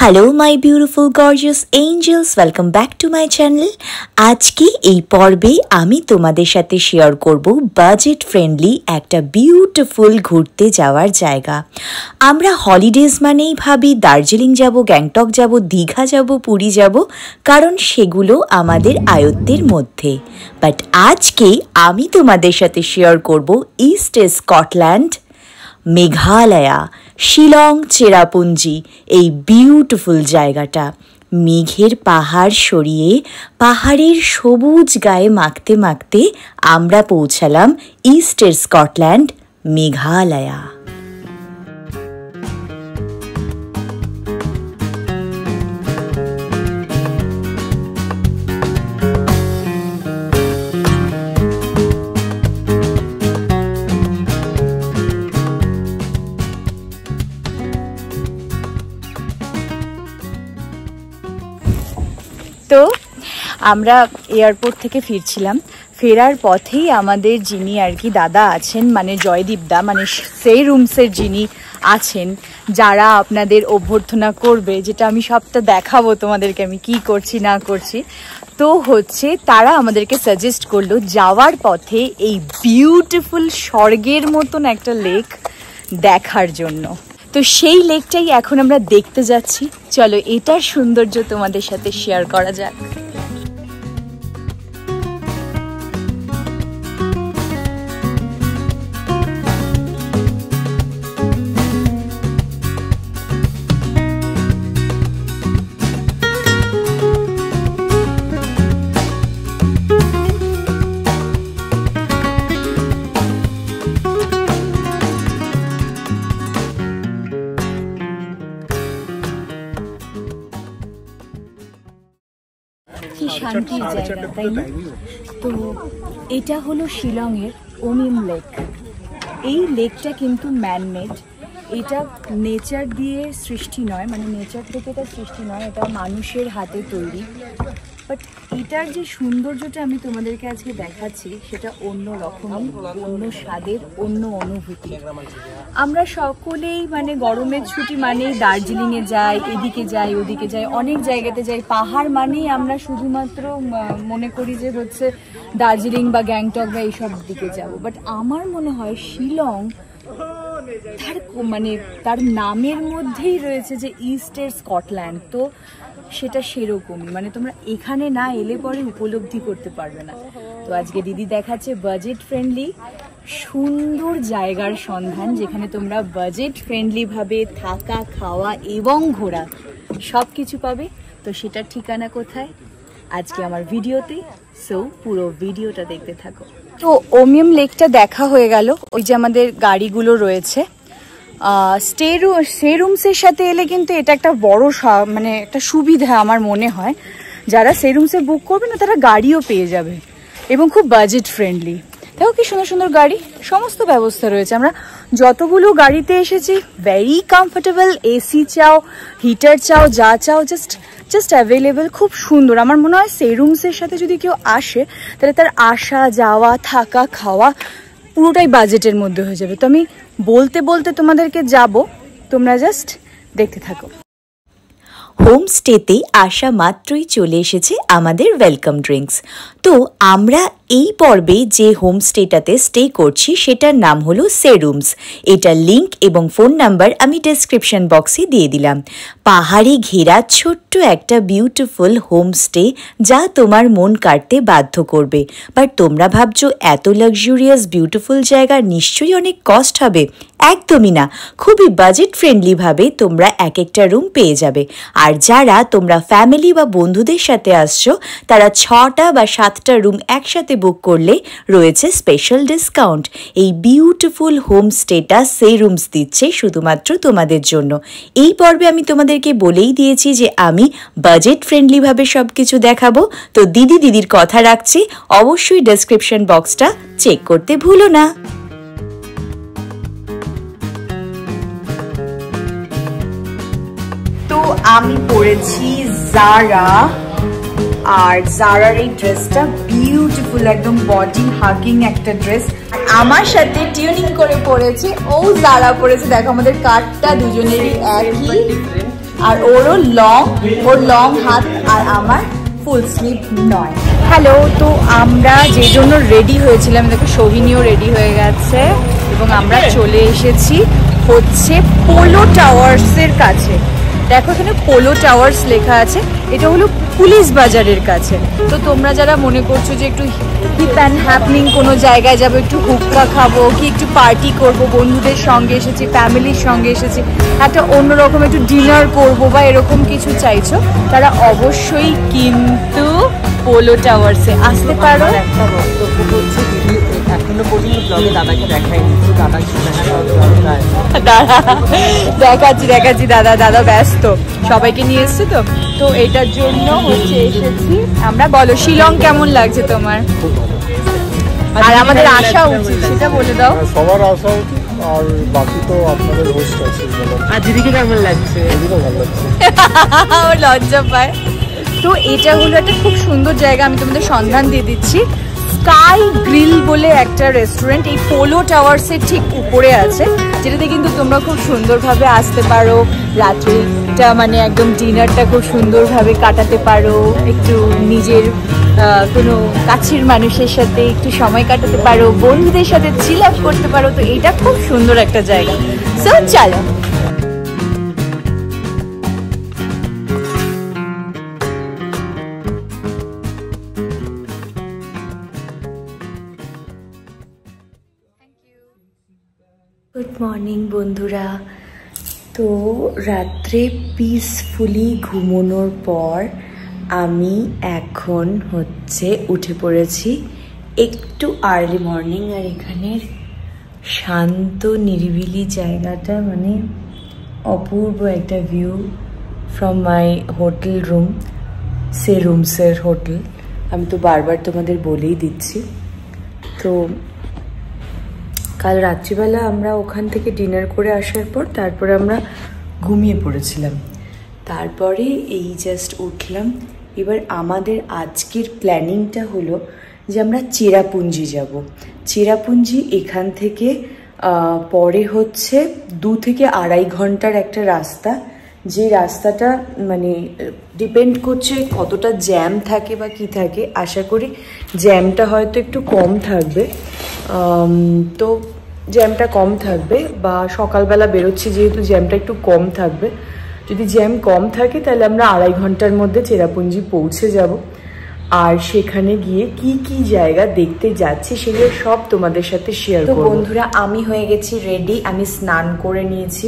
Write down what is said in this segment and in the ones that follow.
Hello my beautiful gorgeous angels, welcome back to my channel. আজকে এই পর্বে আমি তোমাদের সাথে শেয়ার করব বাজেট ফ্রেন্ডলি একটা বিউটিফুল ঘুরতে যাওয়ার জায়গা। আমরা হলিডেজ মানেই ভাবি দার্জিলিং যাব, গ্যাংটক যাব, দীঘা যাব, পুরী যাব, কারণ সেগুলো আমাদের আয়ত্তের মধ্যে। বাট আজকে আমি তোমাদের সাথে শেয়ার করব ইস্ট স্কটল্যান্ড, মেঘালয়া, শিলং, চেরাপুঞ্জি, এই বিউটিফুল জায়গাটা। মেঘের পাহাড় সরিয়ে পাহাড়ের সবুজ গায়ে মাখতে মাখতে আমরা পৌঁছালাম ইস্টের স্কটল্যান্ড, মেঘালয়া। তো আমরা এয়ারপোর্ট থেকে ফিরছিলাম, ফেরার পথেই আমাদের যিনি আর কি দাদা আছেন, মানে জয়দীপ দা, মানে সেই রুমসের যিনি আছেন, যারা আপনাদের অভ্যর্থনা করবে, যেটা আমি সবটা দেখাবো তোমাদেরকে আমি কি করছি না করছি। তো হচ্ছে তারা আমাদেরকে সাজেস্ট করলো যাওয়ার পথে এই বিউটিফুল স্বর্গের মতন একটা লেক দেখার জন্য। তো সেই লেকটাই এখন আমরা দেখতে যাচ্ছি। চলো এটার সৌন্দর্য তোমাদের সাথে শেয়ার করা যাক। কি শান্তির জায়গা, তাই না? তো এটা হলো শিলংয়ের ওমিম লেক। এই লেকটা কিন্তু ম্যানমেড, এটা নেচার দিয়ে সৃষ্টি নয়, মানে নেচার থেকে এটা সৃষ্টি নয়, এটা মানুষের হাতে তৈরি। বাট এটার যে সৌন্দর্যটা আমি তোমাদেরকে আজকে দেখাচ্ছি সেটা অন্য রকমের, অন্য স্বাদের, অন্য অনুভূতি। আমরা সকলেই মানে গরমের ছুটি মানেই দার্জিলিংয়ে যাই, এদিকে যাই, ওদিকে যাই, অনেক জায়গাতে যাই। পাহাড় মানেই আমরা শুধুমাত্র মনে করি যে হচ্ছে দার্জিলিং বা গ্যাংটক বা এইসব দিকে যাব। বাট আমার মনে হয় শিলং তার নামের মধ্যেই রয়েছে যে ইস্টের স্কটল্যান্ড। তো সেটা সেরকমই, মানে তোমরা এখানে না এলে পরে উপলব্ধি করতে পারবে না। তো আজকে দিদি দেখাচ্ছে বাজেট ফ্রেন্ডলি সুন্দর জায়গার সন্ধান, যেখানে তোমরা বাজেট ফ্রেন্ডলি ভাবে থাকা, খাওয়া এবং ঘোরা সব কিছু পাবে। তো সেটার ঠিকানা কোথায় আজকে আমার ভিডিওতে, সো পুরো ভিডিওটা দেখতে থাকো। তো ওমিয়াম লেকটা দেখা হয়ে গেল। ওই যে আমাদের গাড়িগুলো রয়েছে, স্টে রুমসের সাথে এলে কিন্তু এটা একটা বড় মানে একটা সুবিধা আমার মনে হয়। যারা স্টে রুমসে বুক করবে না তারা গাড়িও পেয়ে যাবে এবং খুব বাজেট ফ্রেন্ডলি। দেখো কি সুন্দর সুন্দর গাড়ি, সমস্ত ব্যবস্থা রয়েছে। আমরা যতগুলো গাড়িতে এসেছি ভেরি কমফোর্টেবল, এসি চাও, হিটার চাও, যা চাও জাস্ট অ্যাভেলেবেল, খুব সুন্দর। আমার মনে হয় স্টে রুমসের সাথে যদি কেউ আসে তাহলে তার আসা যাওয়া, থাকা, খাওয়া পুরোটাই বাজেটের মধ্যে হয়ে যাবে। তো আমি বলতে বলতে তোমাদেরকে যাব, তোমরা জাস্ট দেখতে থাকো। হোমস্টেতে আসা মাত্রই চলে এসেছে আমাদের ওয়েলকাম ড্রিঙ্কস। তো আমরা এই পর্বে যে হোমস্টেটাতে স্টে করছি সেটার নাম হলো সে রুমস। এটার লিঙ্ক এবং ফোন নাম্বার আমি ডেসক্রিপশন বক্সে দিয়ে দিলাম। পাহাড়ে ঘেরা ছোট্ট একটা বিউটিফুল হোমস্টে, যা তোমার মন কাটতে বাধ্য করবে। বাট তোমরা ভাবছো এত লাক্সুরিয়াস বিউটিফুল জায়গা নিশ্চয়ই অনেক কস্ট হবে। একদমই না, খুবই বাজেট ফ্রেন্ডলিভাবে তোমরা এক একটা রুম পেয়ে যাবে। আর যারা তোমরা ফ্যামিলি বা বন্ধুদের সাথে আসছো তারা 6টা বা 7টা রুম একসাথে বুক করলে রয়েছে স্পেশাল ডিসকাউন্ট। এই বিউটিফুল হোমস্টেটা সে রুমস দিচ্ছে শুধুমাত্র তোমাদের জন্য। এই পর্বে আমি তোমাদেরকে বলেই দিয়েছি যে আমি বাজেট ফ্রেন্ডলিভাবে সব কিছু দেখাবো। তো দিদির কথা রাখছি, অবশ্যই ডেসক্রিপশন বক্সটা চেক করতে ভুলো না। তো আমি পরেছি জারা, আর জারার এই ড্রেসটা বিউটিফুল, একদম বডি হাগিং একটা ড্রেস। আমার সাথে টিউনিং করে পরেছে ও জারা পরেছে। দেখো আমাদের কাটটা দুজনেরই একই, আর ওর লং হাত আর আমার ফুল স্লিভ নয়। হ্যালো, তো আমরা যে জন্য রেডি হয়েছিলাম, দেখো সোহিনীও রেডি হয়ে গেছে এবং আমরা চলে এসেছি হচ্ছে পোলো টাওয়ার্সের কাছে। দেখো এখানে পোলো টাওয়ার্স লেখা আছে, এটা হলো পুলিশ বাজারের কাছে। তো তোমরা যারা মনে করছো যে একটু হিপ অ্যান্ড হ্যাপনিং কোনো জায়গায় যাবো, একটু হুক্কা খাবো কি একটু পার্টি করব, বন্ধুদের সঙ্গে এসেছি, ফ্যামিলির সঙ্গে এসেছি, একটা অন্যরকম একটু ডিনার করব বা এরকম কিছু চাইছো, তারা অবশ্যই কিন্তু পোলো টাওয়ার্সে আসতে পারো। একটা বক্তব্য হচ্ছে এখনো পর্যন্ত ব্লগে দাদাকে দেখায়নি, তো দাদা দেখাচ্ছি দাদা ব্যস্ত, সবাইকে নিয়ে এসছে তো। তো এটার জন্য হচ্ছে এসেছি আমরা। বলো শিলং কেমন লাগছে তোমার? আর আমাদের আসা উচিত সেটা বলে দাও। সবার আসা উচিত, আর বাকি তো আপনাদের হোস্ট আছে। আর দিদিকে কেমন লাগছে? দিদিরও ভালো লাগছে। ও লজ্জা পায়। তো এটা হলো একটা খুব সুন্দর জায়গা, আমি তোমাদের সন্ধান দিয়ে দিচ্ছি। স্কাই গ্রিল বলে একটা রেস্টুরেন্ট এই পোলো টাওয়ার্সের ঠিক উপরে আছে, যেটাতে কিন্তু তোমরা খুব সুন্দরভাবে আসতে পারো, রাত্রিটা মানে একদম ডিনারটা খুব সুন্দরভাবে কাটাতে পারো, একটু নিজের কোনো কাছের মানুষের সাথে একটু সময় কাটাতে পারো, বন্ধুদের সাথে চিল আউট করতে পারো। তো এটা খুব সুন্দর একটা জায়গা। সো চলো। গুড মর্নিং বন্ধুরা। তো রাত্রে পিসফুলি ঘুমোনোর পর আমি এখন হচ্ছে উঠে পড়েছি একটু আর্লি মর্নিং। আর এখানের শান্ত নিরিবিলি জায়গাটা মানে অপূর্ব একটা view from my hotel room, রুমসের হোটেল। আমি তো বারবার তোমাদের বলেই দিচ্ছি। তো কাল রাত্রিবেলা আমরা ওখান থেকে ডিনার করে আসার পর তারপরে আমরা ঘুমিয়ে পড়েছিলাম, তারপরে এই জাস্ট উঠলাম। এবার আমাদের আজকের প্ল্যানিংটা হলো যে আমরা চেরাপুঞ্জি যাব। চেরাপুঞ্জি এখান থেকে পরে হচ্ছে 2 থেকে 2.5 ঘন্টার একটা রাস্তা, যে রাস্তাটা মানে ডিপেন্ড করছে কতটা জ্যাম থাকে বা কি থাকে। আশা করি জ্যামটা হয়তো একটু কম থাকবে, তো জ্যামটা কম থাকবে, বা সকালবেলা বেরোচ্ছি যেহেতু জ্যামটা একটু কম থাকবে। যদি জ্যাম কম থাকে তাহলে আমরা 2.5 ঘন্টার মধ্যে চেরাপুঞ্জি পৌঁছে যাব। আর সেখানে গিয়ে কি কি জায়গা দেখতে যাচ্ছি সেগুলো সব তোমাদের সাথে শেয়ার করব। তো বন্ধুরা আমি হয়ে গেছি রেডি, আমি স্নান করে নিয়েছি,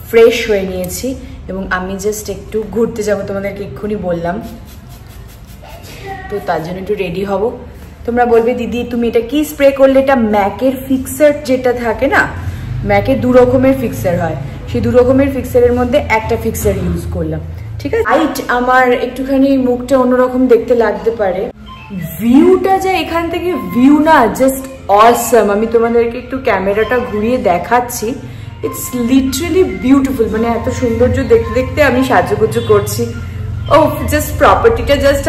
ফ্রেশ হয়ে নিয়েছি এবং আমি জাস্ট একটু ঘুরতে যাব, তোমাদেরকে এক্ষুনি বললাম। তো তার জন্য একটু রেডি হব। তোমরা বলবে দিদি তুমি এটা কি স্প্রে করলে? এটা ম্যাকের ফিক্সার যেটা থাকে না, ম্যাকের 2 রকমের ফিক্সার হয়, সেই 2 রকমের ফিক্সারের মধ্যে একটা ফিক্সার ইউজ করলাম, ঠিক আছে। লাইট আমার একটুখানি মুখটা অন্যরকম দেখতে লাগতে পারে। ভিউটা যা এখান থেকে ভিউ না জাস্ট অসাম। আমি তোমাদেরকে একটু ক্যামেরাটা ঘুরিয়ে দেখাচ্ছি। ইটস লিটারালি বিউটিফুল, মানে এত সৌন্দর্য দেখতে দেখতে আমি সাজুগুজু করছি। ও জাস্ট প্রপার্টিটা জাস্ট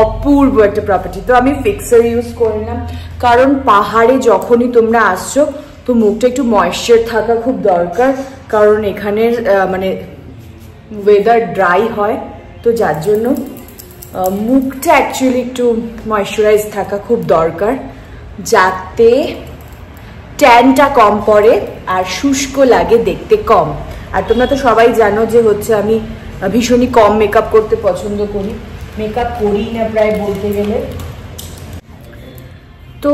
অপূর্ব একটা প্রপার্টি। তো আমি ফিক্সার ইউজ করলাম, কারণ পাহাড়ে যখনই তোমরা আসছো তো মুখটা একটু ময়েশ্চার থাকা খুব দরকার, কারণ এখানের মানে ওয়েদার ড্রাই হয়, তো যার জন্য মুখটা অ্যাকচুয়ালি একটু ময়েশ্চারাইজ থাকা খুব দরকার, যাতে ট্যানটা কম পড়ে আর শুষ্ক লাগে দেখতে কম। আর তোমরা তো সবাই জানো যে হচ্ছে আমি ভীষণই কম মেকআপ করতে পছন্দ করি, মেকআপ করি না প্রায় বলতে গেলে। তো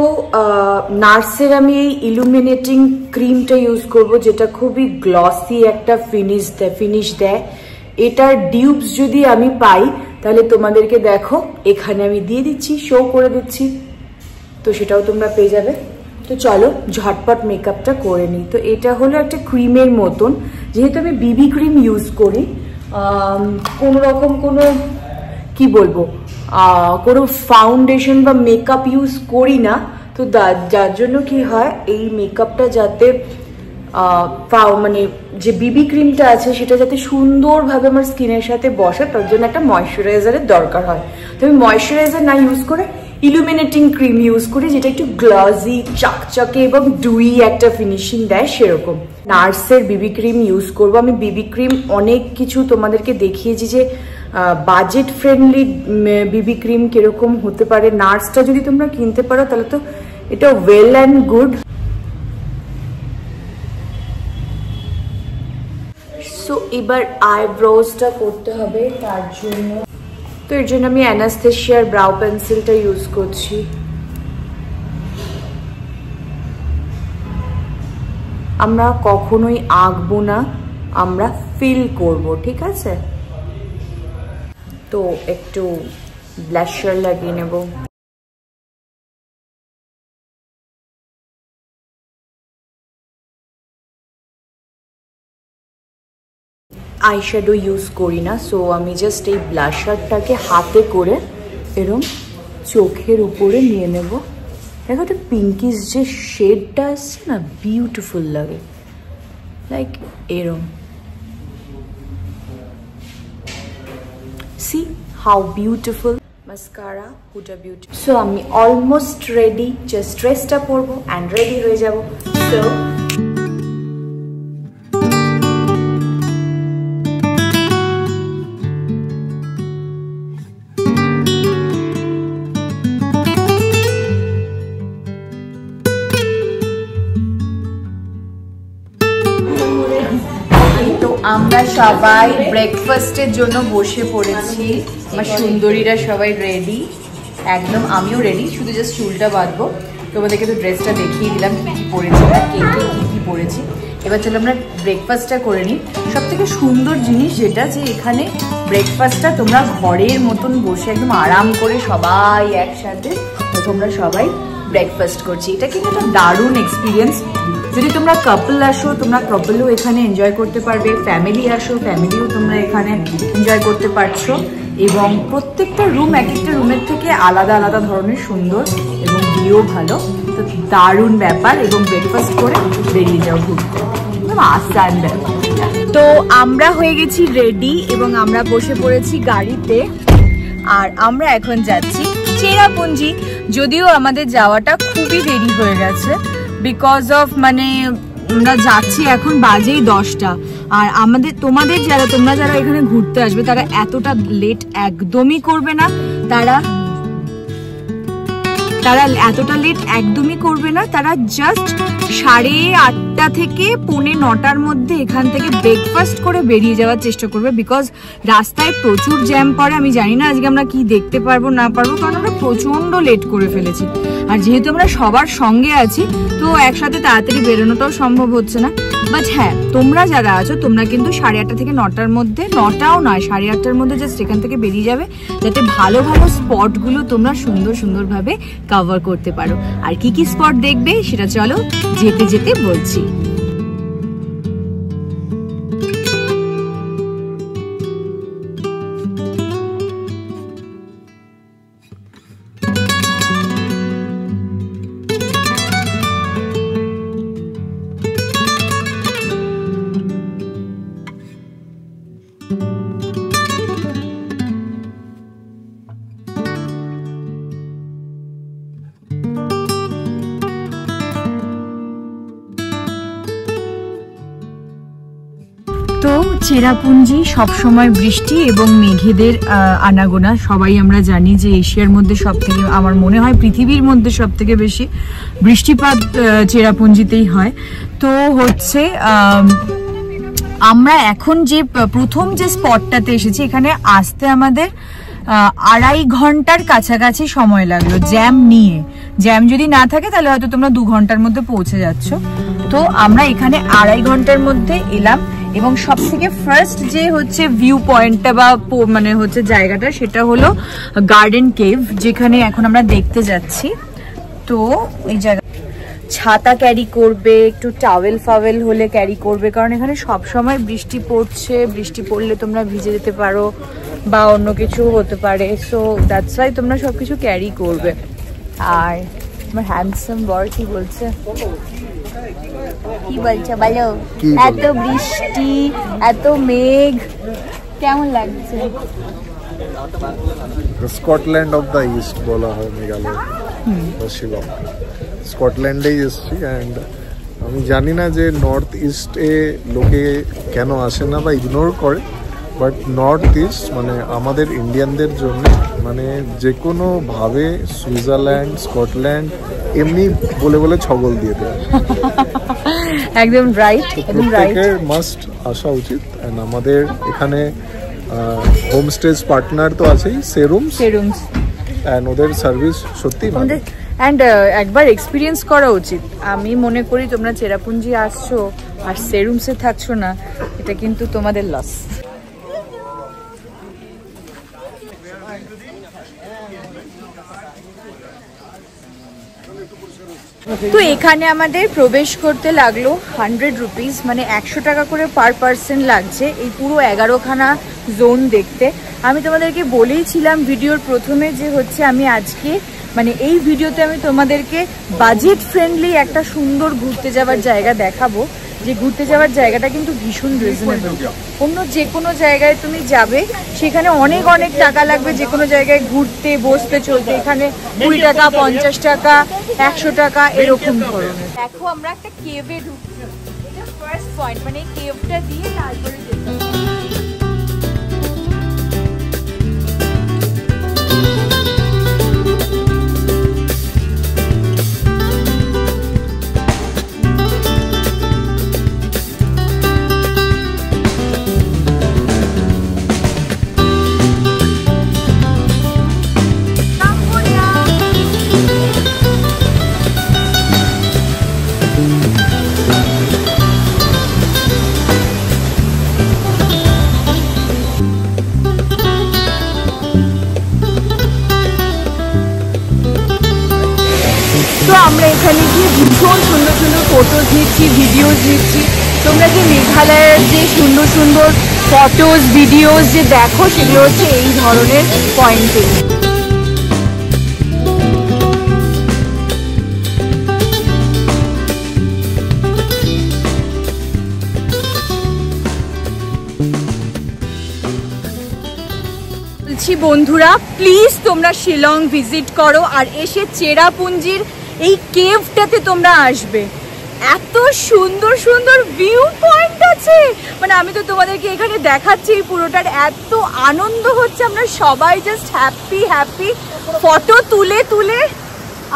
নার্সের আমি এই ইলুমিনেটিং ক্রিমটা ইউজ করব, যেটা খুবই গ্লসি একটা ফিনিশ দেয়। এটার ডিউবস যদি আমি পাই তাহলে তোমাদেরকে দেখো এখানে আমি দিয়ে দিচ্ছি, শো করে দিচ্ছি, তো সেটাও তোমরা পেয়ে যাবে। তো চলো ঝটপট মেকআপটা করে নিই। তো এটা হলো একটা ক্রিমের মতন, যেহেতু আমি বিবি ক্রিম ইউজ করি, কোনো রকম কোনো কি বলবো কোনো ফাউন্ডেশন বা মেকআপ ইউজ করি না, তো যার জন্য কি হয় এই মেকআপটা যাতে মানে যে বিবি ক্রিমটা আছে সেটা যাতে সুন্দরভাবে আমার স্কিনের সাথে বসে, তার জন্য একটা ময়শ্চারাইজারের দরকার হয়। তো আমি ময়শ্চারাইজার না ইউজ করে ইলুমিনেটিং ক্রিম ইউজ করি, যেটা একটু গ্লসি, চকচকে এবং ডুই একটা ফিনিশিং দেয় সেরকম। নার্সের বিবি ক্রিম ইউজ করব আমি। বিবি ক্রিম অনেক কিছু তোমাদেরকে দেখিয়েছি যে বাজেট ফ্রেন্ডলি বিবি ক্রিম কিরকম হতে পারে। নার্সটা যদি তোমরা কিনতে পারো তাহলে তো এটা ওয়েল অ্যান্ড গুড। সো এবার আইব্রোজটা করতে হবে, তার জন্য তো এর জন্য আমি অ্যানাস্থেসিয়ার ব্রাউ পেন্সিলটা ইউজ করছি। আমরা কখনোই আঁকবো না, আমরা ফিল করব, ঠিক আছে? তো একটু ব্লাশার লাগিয়ে নেব। আইশ্যাডো ইউজ করি না, সো আমি জাস্ট এই ব্লাশারটাকে হাতে করে এরম চোখের উপরে নিয়ে নেব। দেখো একটা পিঙ্কিশ যে শেডটা আসছে না, বিউটিফুল লাগে, লাইক এরম। C how beautiful mascara, Hooda beauty. So আমি অলমোস্ট রেডি, জাস্ট ড্রেসটা পরবো অ্যান্ড রেডি হয়ে যাব। সো আমরা সবাই ব্রেকফাস্টের জন্য বসে পড়েছি। আমার সুন্দরীরা সবাই রেডি, একদম আমিও রেডি, শুধু জাস্ট চুলটা বাঁধবো। তোমাদেরকে তো ড্রেসটা দেখিয়ে দিলাম কি কি পরেছি, আর কে কে কি কি পরেছি। এবার চলো আমরা ব্রেকফাস্টটা করে নিই। সব থেকে সুন্দর জিনিস যেটা, যে এখানে ব্রেকফাস্টটা তোমরা ঘরের মতন বসে একদম আরাম করে সবাই একসাথে তোমরা সবাই ব্রেকফাস্ট করছি। এটা কিন্তু একটা দারুণ এক্সপিরিয়েন্স। যদি তোমরা কাপল আসো, তোমরা কাপলও এখানে এনজয় করতে পারবে, ফ্যামিলি আসো, ফ্যামিলিও তোমরা এখানে এনজয় করতে পারছো। এবং প্রত্যেকটা রুম এক একটা রুমের থেকে আলাদা আলাদা ধরনের সুন্দর, এবং ভিউ ভালো। তো দারুণ ব্যাপার। এবং ব্রেকফাস্ট করে বেরিয়ে যাও ঘুরতে, একদম আসান ব্যাপার। তো আমরা হয়ে গেছি রেডি এবং আমরা বসে পড়েছি গাড়িতে, আর আমরা এখন যাচ্ছি চেরাপুঞ্জি। যদিও আমাদের যাওয়াটা খুবই দেরি হয়ে গেছে, বিকজ অফ মানে আমরা যাচ্ছি এখন বাজেই 10টা। আর তোমাদের তোমরা যারা এখানে ঘুরতে আসবে তারা এতটা লেট একদমই করবে না, তারা এতটা লেট একদমই করবে না। তারা জাস্ট 8:30 থেকে 8:45-9টার মধ্যে এখান থেকে ব্রেকফাস্ট করে বেরিয়ে যাওয়ার চেষ্টা করবে, বিকজ রাস্তায় প্রচুর জ্যাম পড়ে। আমি জানি না আজকে আমরা কি দেখতে পারবো না পারবো, কারণ আমরা প্রচন্ড লেট করে ফেলেছি। আর যেহেতু আমরা সবার সঙ্গে আছি, তো একসাথে তাড়াতাড়ি বেরোনোটাও সম্ভব হচ্ছে না। বাট হ্যাঁ, তোমরা যারা আছো তোমরা কিন্তু 8:30 থেকে 9টার মধ্যে, 9টাও নয় 8:30টার মধ্যে জাস্ট এখান থেকে বেরিয়ে যাবে, যাতে ভালো ভালো স্পটগুলো তোমরা সুন্দর সুন্দরভাবে কভার করতে পারো। আর কি কি স্পট দেখবে সেটা চলো যেতে যেতে বলছি। তো চেরাপুঞ্জি সবসময় বৃষ্টি এবং মেঘেদের আনাগোনা। সবাই আমরা জানি যে এশিয়ার মধ্যে সবথেকে, আমার মনে হয় পৃথিবীর মধ্যে সবথেকে বেশি বৃষ্টিপাত চেরাপুঞ্জিতেই হয়। তো হচ্ছে আমরা এখন যে প্রথম যে স্পটটাতে এসেছি, এখানে আসতে আমাদের 2.5 ঘন্টার কাছাকাছি সময় লাগলো জ্যাম নিয়ে। জ্যাম যদি না থাকে তাহলে হয়তো তোমরা 2 ঘন্টার মধ্যে পৌঁছে যাচ্ছ। তো আমরা এখানে 2.5 ঘন্টার মধ্যে এলাম। এবং সব থেকে ফার্স্ট যে হচ্ছে ভিউ পয়েন্টটা বা মানে হচ্ছে জায়গাটা, সেটা হলো গার্ডেন কেভ, যেখানে এখন আমরা দেখতে যাচ্ছি। তো এই জায়গা ছাতা ক্যারি করবে, একটু টাওয়েল ফাওয়েল হলে ক্যারি করবে, কারণ এখানে সব সময় বৃষ্টি পড়ছে। বৃষ্টি পড়লে তোমরা ভিজে যেতে পারো বা অন্য কিছু হতে পারে। সো দ্যাটস ওয়াই তোমরা সবকিছু ক্যারি করবে। আর আমার হ্যান্ডসাম বর কি বলছে, কি বলছে বলো? এত বৃষ্টি, এত মেঘ, কেমন লাগছে? স্কটল্যান্ড অফ দ্য ইস্ট বলা হয় মেঘালয় বা শিলং। স্কটল্যান্ডেই এসেছি। অ্যান্ড আমি জানি না যে নর্থ ইস্টে লোকে কেন আসে না বা ইগনোর করে, বাট নর্থ ইস্ট মানে আমাদের ইন্ডিয়ানদের জন্য মানে যে কোনোভাবে সুইজারল্যান্ড, স্কটল্যান্ড এমনি বলে বলে ছগল দিয়ে দেয়। একদম রাইট, একদম রাইট। প্রত্যেকের মাস্ট আসা উচিত। অ্যান্ড আমাদের এখানে হোমস্টেজ পার্টনার তো আছেই, সেরুমস। অ্যান্ড ওদের সার্ভিস সত্যি ভালো। অ্যান্ড একবার এক্সপিরিয়েন্স করা উচিত। আমি মনে করি তোমরা চেরাপুঞ্জি আসছো আর সেরুমসে থাকছো না, এটা কিন্তু তোমাদের লস। তো এখানে আমাদের প্রবেশ করতে লাগলো 100 রুপিস, মানে 100 টাকা করে পার পার্সন লাগছে এই পুরো 11খানা জোন দেখতে। আমি তোমাদেরকে বলেইছিলাম ভিডিওর প্রথমে যে হচ্ছে আমি আজকে মানে এই ভিডিওতে আমি তোমাদেরকে বাজেট ফ্রেন্ডলি একটা সুন্দর ঘুরতে যাওয়ার জায়গা দেখাবো, যে ঘুরতে যাওয়ার জায়গাটা কিন্তু ভীষণ রিজনেবল। অন্য যে কোনো জায়গায় তুমি যাবে সেখানে অনেক অনেক টাকা লাগবে যে কোনো জায়গায় ঘুরতে বসতে চলতে, এখানে 20 টাকা, 50 টাকা, 100 টাকা এরকম ধরনের। দেখো আমরা একটা কেভে ঢুকছি, এটা ফার্স্ট পয়েন্ট, মানে কেভটা দিয়ে তারপরে যেতে হবে। তো আমরা এখানে গিয়ে ভীষণ সুন্দর সুন্দর ফটোজ নিচ্ছি, ভিডিওজ নিচ্ছি। তোমরা যে মেঘালয়ের যে সুন্দর সুন্দর ফটোজ ভিডিওজ যে দেখো সেগুলো হচ্ছে এই ধরনের পয়েন্টে। বলছি বন্ধুরা, প্লিজ তোমরা শিলং ভিজিট করো আর এসে চেরাপুঞ্জির এই কেভটাতে তোমরা আসবে। এত সুন্দর সুন্দর ভিউ পয়েন্ট আছে, মানে আমি তো তোমাদেরকে এখানে দেখাচ্ছি এই পুরোটার এত আনন্দ হচ্ছে। আমরা সবাই জাস্ট হ্যাপি ফটো তুলে তুলে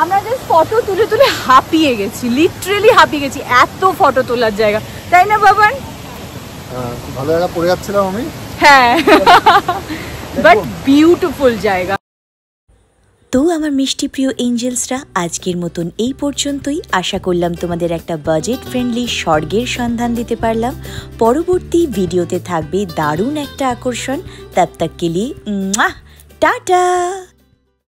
আমরা জাস্ট ফটো তুলে তুলে হাঁপিয়ে গেছি, লিটারেলি হাঁপিয়ে গেছি। এত ফটো তোলার জায়গা, তাই না বাবান? খুব ভালো জায়গা পড়ে যাচ্ছিলাম আমি। হ্যাঁ, বাট বিউটিফুল জায়গা। তো আমার মিষ্টি প্রিয় এঞ্জেলসরা, আজকের মতন এই পর্যন্তই। আশা করলাম তোমাদের একটা বাজেট ফ্রেন্ডলি স্বর্গের সন্ধান দিতে পারলাম। পরবর্তী ভিডিওতে থাকবে দারুণ একটা আকর্ষণ। তব তক কে লিয়ে টাটা।